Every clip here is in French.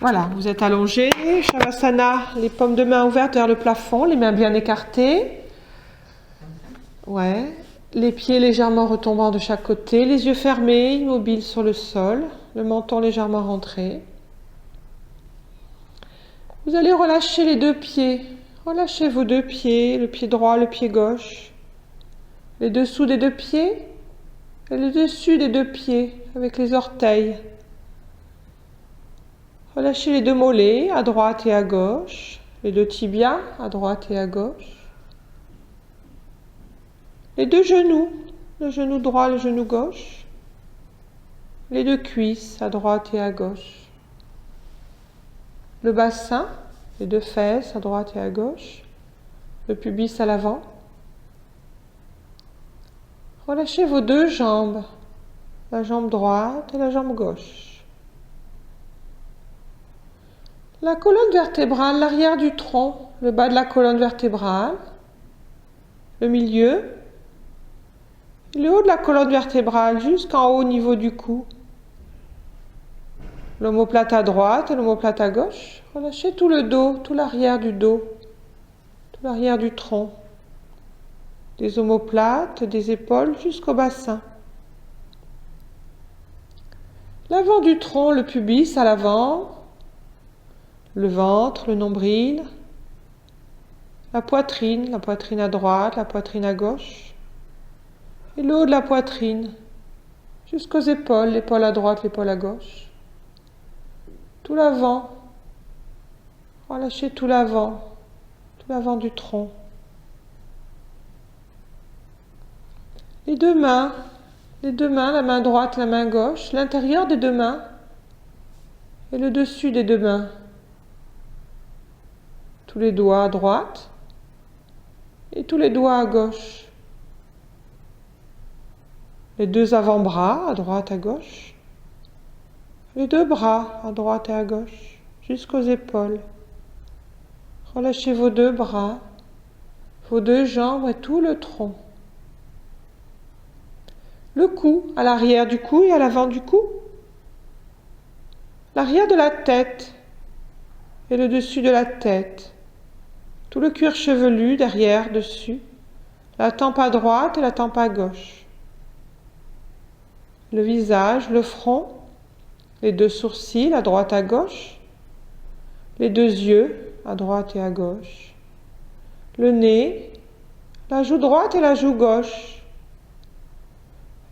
Voilà, vous êtes allongé, Shavasana, les paumes de main ouvertes vers le plafond, les mains bien écartées. Ouais, les pieds légèrement retombant de chaque côté, les yeux fermés, immobiles sur le sol, le menton légèrement rentré. Vous allez relâcher les deux pieds. Relâchez vos deux pieds, le pied droit, le pied gauche. Les dessous des deux pieds et le dessus des deux pieds avec les orteils. Relâchez les deux mollets à droite et à gauche, les deux tibias à droite et à gauche. Les deux genoux, le genou droit, le genou gauche. Les deux cuisses à droite et à gauche. Le bassin, les deux fesses à droite et à gauche. Le pubis à l'avant. Relâchez vos deux jambes, la jambe droite et la jambe gauche. La colonne vertébrale, l'arrière du tronc, le bas de la colonne vertébrale, le milieu, et le haut de la colonne vertébrale jusqu'en haut au niveau du cou. L'omoplate à droite et l'omoplate à gauche. Relâchez tout le dos, tout l'arrière du dos, tout l'arrière du tronc. Des omoplates, des épaules jusqu'au bassin. L'avant du tronc, le pubis à l'avant, le ventre, le nombril, la poitrine à droite, la poitrine à gauche, et le haut de la poitrine, jusqu'aux épaules, l'épaule à droite, l'épaule à gauche. Tout l'avant, relâchez tout l'avant du tronc. Les deux mains, la main droite, la main gauche, l'intérieur des deux mains et le dessus des deux mains. Tous les doigts à droite et tous les doigts à gauche. Les deux avant-bras à droite à gauche. Les deux bras à droite et à gauche, jusqu'aux épaules. Relâchez vos deux bras, vos deux jambes et tout le tronc. Le cou, à l'arrière du cou et à l'avant du cou. L'arrière de la tête et le dessus de la tête. Tout le cuir chevelu derrière, dessus. La tempe à droite et la tempe à gauche. Le visage, le front, les deux sourcils à droite à gauche. Les deux yeux à droite et à gauche. Le nez, la joue droite et la joue gauche.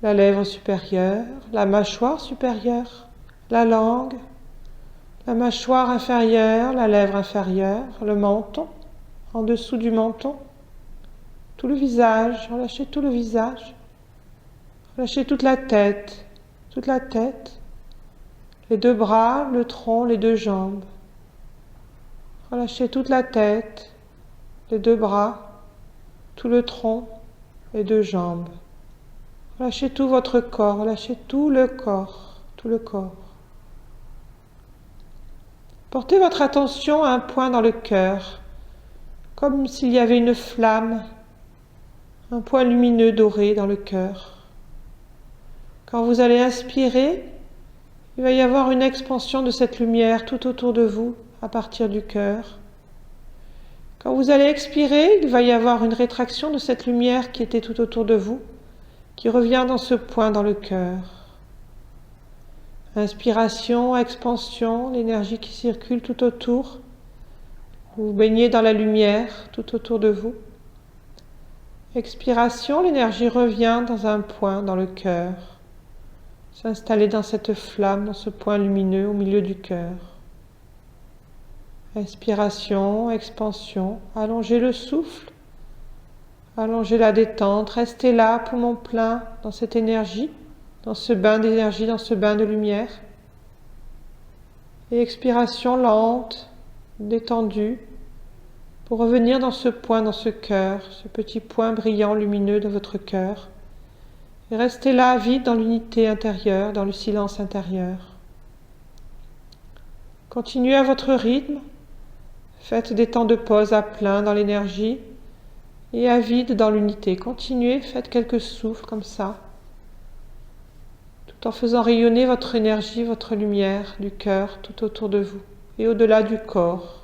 La lèvre supérieure, la mâchoire supérieure, la langue, la mâchoire inférieure, la lèvre inférieure, le menton, en dessous du menton, tout le visage, relâchez tout le visage, relâchez toute la tête, les deux bras, le tronc, les deux jambes, relâchez toute la tête, les deux bras, tout le tronc, les deux jambes. Relâchez tout votre corps, relâchez tout le corps, tout le corps. Portez votre attention à un point dans le cœur, comme s'il y avait une flamme, un point lumineux doré dans le cœur. Quand vous allez inspirer, il va y avoir une expansion de cette lumière tout autour de vous, à partir du cœur. Quand vous allez expirer, il va y avoir une rétraction de cette lumière qui était tout autour de vous, qui revient dans ce point dans le cœur. Inspiration, expansion, l'énergie qui circule tout autour. Vous vous baignez dans la lumière tout autour de vous. Expiration, l'énergie revient dans un point dans le cœur. S'installer dans cette flamme, dans ce point lumineux au milieu du cœur. Inspiration, expansion, allongez le souffle. Allongez la détente, restez là, poumon plein, dans cette énergie, dans ce bain d'énergie, dans ce bain de lumière. Et expiration lente, détendue, pour revenir dans ce point, dans ce cœur, ce petit point brillant, lumineux de votre cœur. Et restez là, vide dans l'unité intérieure, dans le silence intérieur. Continuez à votre rythme, faites des temps de pause à plein dans l'énergie, et à vide dans l'unité. Continuez, faites quelques souffles comme ça, tout en faisant rayonner votre énergie, votre lumière du cœur tout autour de vous. et au-delà du corps.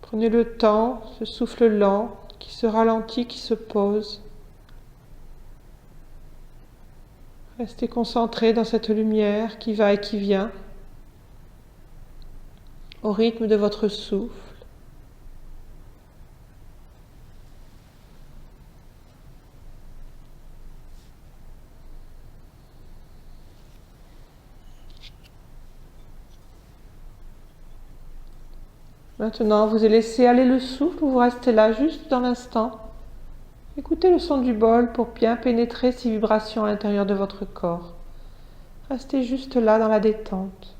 Prenez le temps, ce souffle lent qui se ralentit, qui se pose. Restez concentré dans cette lumière qui va et qui vient, au rythme de votre souffle. Maintenant, vous laissez aller le souffle ou vous restez là juste dans l'instant. Écoutez le son du bol pour bien pénétrer ces vibrations à l'intérieur de votre corps. Restez juste là dans la détente.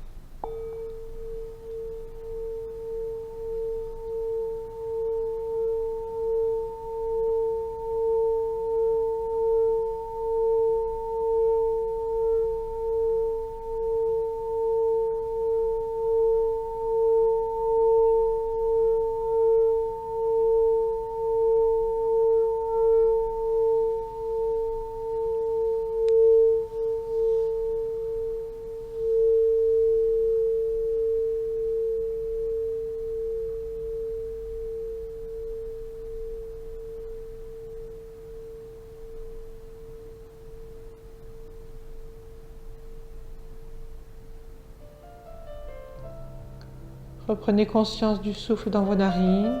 Reprenez conscience du souffle dans vos narines.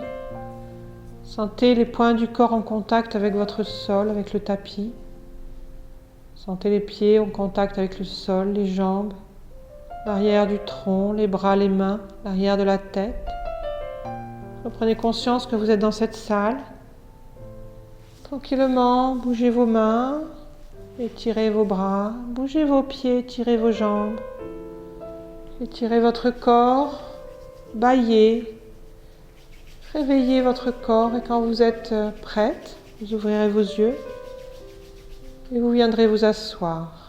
Sentez les points du corps en contact avec votre sol, avec le tapis. Sentez les pieds en contact avec le sol, les jambes, l'arrière du tronc, les bras, les mains, l'arrière de la tête. Reprenez conscience que vous êtes dans cette salle. Tranquillement, bougez vos mains, étirez vos bras, bougez vos pieds, étirez vos jambes, étirez votre corps. Bâillez, réveillez votre corps et quand vous êtes prête, vous ouvrirez vos yeux et vous viendrez vous asseoir.